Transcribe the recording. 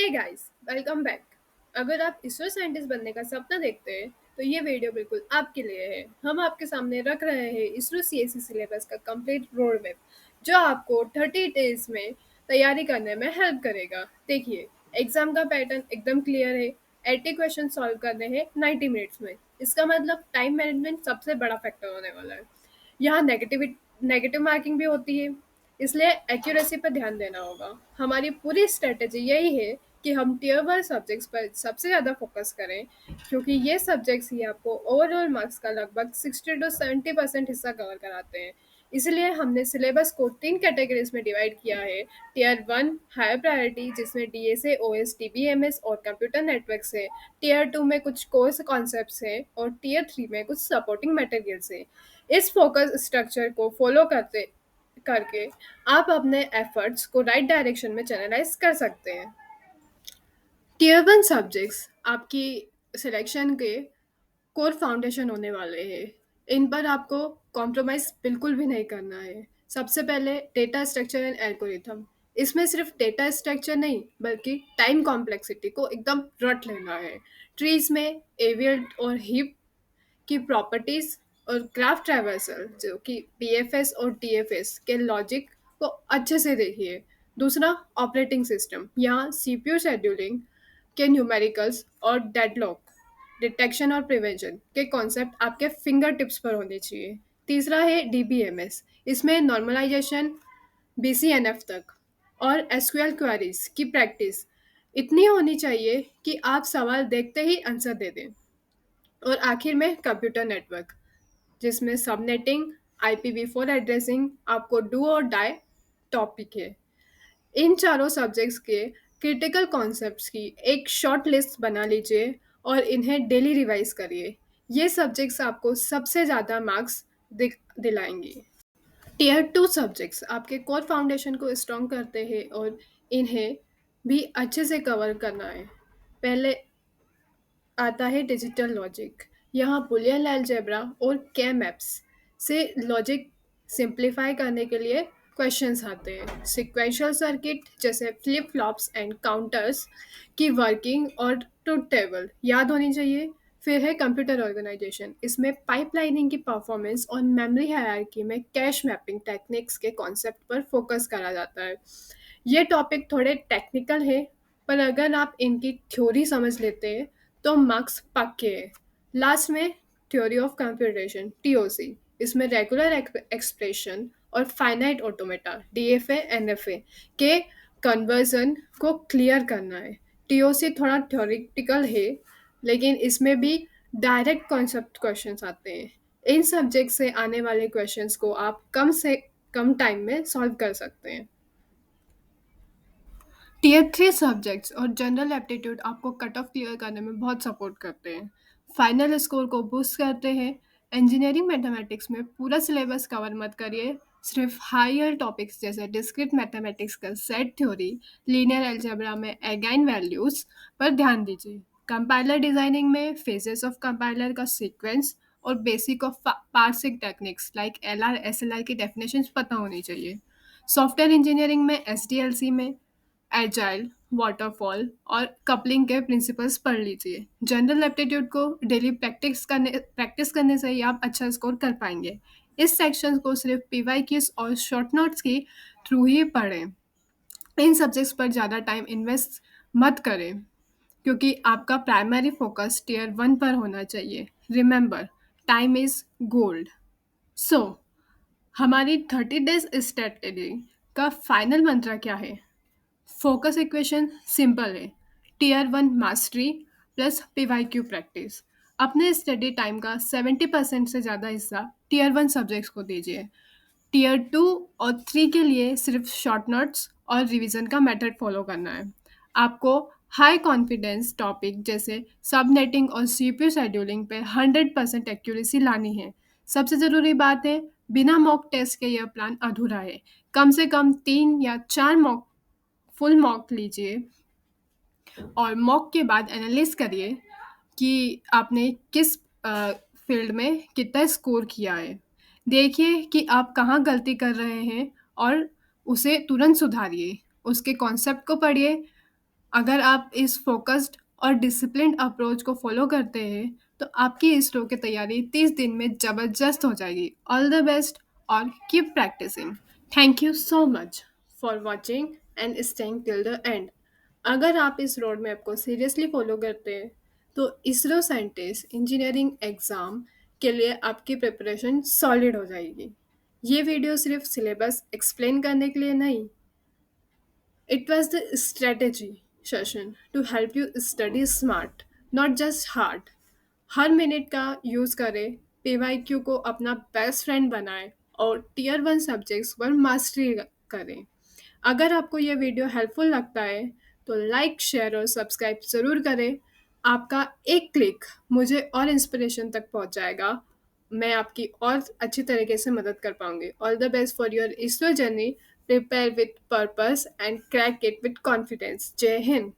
Hey guys, welcome back. अगर आप ISRO scientist बनने का सपना देखते हैं तो ये वीडियो बिल्कुल आपके लिए है। हम आपके सामने रख रहे हैं इसरो सीएससी सिलेबस का कंप्लीट रोड मैप, जो आपको 30 डेज में तैयारी करने में हेल्प करेगा। देखिए, एग्जाम का पैटर्न एकदम क्लियर है। 80 क्वेश्चन सॉल्व करने हैं 90 मिनट्स में। इसका मतलब टाइम मैनेजमेंट सबसे बड़ा फैक्टर होने वाला है। यहाँ नेगेटिव मार्किंग भी होती है, इसलिए एक्यूरेसी पर ध्यान देना होगा। हमारी पूरी स्ट्रेटेजी यही है कि हम टियर वन सब्जेक्ट्स पर सबसे ज़्यादा फोकस करें, क्योंकि ये सब्जेक्ट्स ही आपको ओवरऑल मार्क्स का लगभग 60 to 70% हिस्सा कवर कराते हैं। इसलिए हमने सिलेबस को 3 कैटेगरीज में डिवाइड किया है। टियर वन हायर प्रायोरिटी, जिसमें डीएसए, ओएस, टीबीएमएस और कंप्यूटर नेटवर्क है। टियर टू में कुछ कोर्स कॉन्सेप्ट्स हैं और टियर थ्री में कुछ सपोर्टिंग मटेरियल्स है। इस फोकस स्ट्रक्चर को फॉलो करते करके आप अपने एफर्ट्स को राइट डायरेक्शन में चैनलाइज कर सकते हैं। टियर वन सब्जेक्ट्स आपकी सिलेक्शन के कोर फाउंडेशन होने वाले हैं। इन पर आपको कॉम्प्रोमाइज़ बिल्कुल भी नहीं करना है। सबसे पहले डेटा स्ट्रक्चर एंड एल्गोरिथम। इसमें सिर्फ डेटा स्ट्रक्चर नहीं, बल्कि टाइम कॉम्प्लेक्सिटी को एकदम रट लेना है। ट्रीज में एवियल और हीप की प्रॉपर्टीज और ग्राफ ट्रैवर्सल, जो कि बीएफएस और टीएफएस के लॉजिक को अच्छे से देखिए। दूसरा, ऑपरेटिंग सिस्टम। यहाँ सीपीयू शेड्यूलिंग के न्यूमेरिकल्स और डेडलॉक डिटेक्शन और प्रिवेंशन के कॉन्सेप्ट आपके फिंगर टिप्स पर होने चाहिए। तीसरा है डीबीएमएस। इसमें नॉर्मलाइजेशन बीसीएनएफ तक और एसक्यूएल क्वेरीज की प्रैक्टिस इतनी होनी चाहिए कि आप सवाल देखते ही आंसर दे दें। और आखिर में कंप्यूटर नेटवर्क, जिसमें सबनेटिंग, IPv4 एड्रेसिंग आपको डू और डाई टॉपिक है। इन चारों सब्जेक्ट्स के क्रिटिकल कॉन्सेप्ट्स की एक शॉर्ट लिस्ट बना लीजिए और इन्हें डेली रिवाइज करिए। ये सब्जेक्ट्स आपको सबसे ज़्यादा मार्क्स दिलाएंगी। टियर टू सब्जेक्ट्स आपके कोर फाउंडेशन को स्ट्रॉन्ग करते हैं और इन्हें भी अच्छे से कवर करना है। पहले आता है डिजिटल लॉजिक। यहाँ बुलियन अलजेब्रा और के मैप्स से लॉजिक सिंप्लीफाई करने के लिए क्वेश्चंस आते हैं। सिक्वेंशियल सर्किट जैसे फ्लिप फ्लॉप्स एंड काउंटर्स की वर्किंग और ट्रुथ टेबल याद होनी चाहिए। फिर है कंप्यूटर ऑर्गेनाइजेशन। इसमें पाइपलाइनिंग की परफॉर्मेंस और मेमोरी हायरार्की में कैश मैपिंग टेक्निक्स के कॉन्सेप्ट पर फोकस करा जाता है। ये टॉपिक थोड़े टेक्निकल है, पर अगर आप इनकी थ्योरी समझ लेते हैं तो मार्क्स पक्के हैं। लास्ट में थ्योरी ऑफ कंप्यूटेशन TOC। इसमें रेगुलर एक्सप्रेशन और फाइनाइट ऑटोमेटा DFA NFA के कन्वर्जन को क्लियर करना है। TOC थोड़ा थ्योरेटिकल है, लेकिन इसमें भी डायरेक्ट कॉन्सेप्ट क्वेश्चंस आते हैं। इन सब्जेक्ट से आने वाले क्वेश्चंस को आप कम से कम टाइम में सॉल्व कर सकते हैं। टियर थ्री सब्जेक्ट्स और जनरल एप्टीट्यूड आपको कट ऑफ क्लियर करने में बहुत सपोर्ट करते हैं, फाइनल स्कोर को बूस्ट करते हैं। इंजीनियरिंग मैथमेटिक्स में पूरा सिलेबस कवर मत करिए, सिर्फ हायर टॉपिक्स जैसे डिस्क्रीट मैथमेटिक्स का सेट थ्योरी, लीनियर अलजेब्रा में एगाइन वैल्यूज पर ध्यान दीजिए। कंपाइलर डिजाइनिंग में फेजेस ऑफ कंपाइलर का सीक्वेंस और basic of parsing techniques like LR SLR की डेफिनेशंस पता होनी चाहिए। सॉफ्टवेयर इंजीनियरिंग में SDLC में एजाइल, वाटरफॉल और कपलिंग के प्रिंसिपल्स पढ़ लीजिए। जनरल एप्टीट्यूड को डेली प्रैक्टिस करने से ही आप अच्छा स्कोर कर पाएंगे। इस सेक्शन को सिर्फ PYQs और शॉर्ट नोट्स के थ्रू ही पढ़ें। इन सब्जेक्ट्स पर ज़्यादा टाइम इन्वेस्ट मत करें, क्योंकि आपका प्राइमरी फोकस टियर वन पर होना चाहिए। Remember, time is gold. So हमारी 30 डेज स्ट्रेटेजी का फाइनल मंत्र क्या है? फोकस इक्वेशन सिंपल है, tier one mastery plus PYQ practice. अपने स्टडी टाइम का 70% से ज़्यादा हिस्सा टियर वन सब्जेक्ट्स को दीजिए। टियर टू और थ्री के लिए सिर्फ शॉर्ट नोट्स और रिवीजन का मेथड फॉलो करना है। आपको हाई कॉन्फिडेंस टॉपिक जैसे सबनेटिंग और CPU शेड्यूलिंग पे 100% एक्यूरेसी लानी है। सबसे ज़रूरी बात है, बिना मॉक टेस्ट के यह प्लान अधूरा है। कम से कम 3 या 4 फुल मॉक लीजिए और मॉक के बाद एनालिस करिए कि आपने किस फील्ड में कितना स्कोर किया है। देखिए कि आप कहाँ गलती कर रहे हैं और उसे तुरंत सुधारिए। उसके कॉन्सेप्ट को पढ़िए, अगर आप इस फोकस्ड और डिसिप्लिन्ड अप्रोच को फॉलो करते हैं तो आपकी इसरो की तैयारी 30 दिन में ज़बरदस्त हो जाएगी। ऑल द बेस्ट और keep practicing. Thank you so much for watching and staying till the end. अगर आप इस रोड मैप को सीरियसली फॉलो करते हैं तो इसरो साइंटिस्ट इंजीनियरिंग एग्ज़ाम के लिए आपकी प्रिपरेशन सॉलिड हो जाएगी। ये वीडियो सिर्फ सिलेबस एक्सप्लेन करने के लिए नहीं, it was the strategy session to help you study smart, not just hard. Her minute का यूज़ करें, पीवाईक्यू को अपना बेस्ट फ्रेंड बनाएं और टीयर वन सब्जेक्ट्स पर मास्टरी करें। अगर आपको यह वीडियो हेल्पफुल लगता है तो लाइक शेयर और सब्सक्राइब ज़रूर करें। आपका एक क्लिक मुझे और इंस्पिरेशन तक पहुंचाएगा। मैं आपकी और अच्छी तरीके से मदद कर पाऊंगी। All the best for your ISRO journey. Prepare with purpose and crack it with confidence. जय हिंद।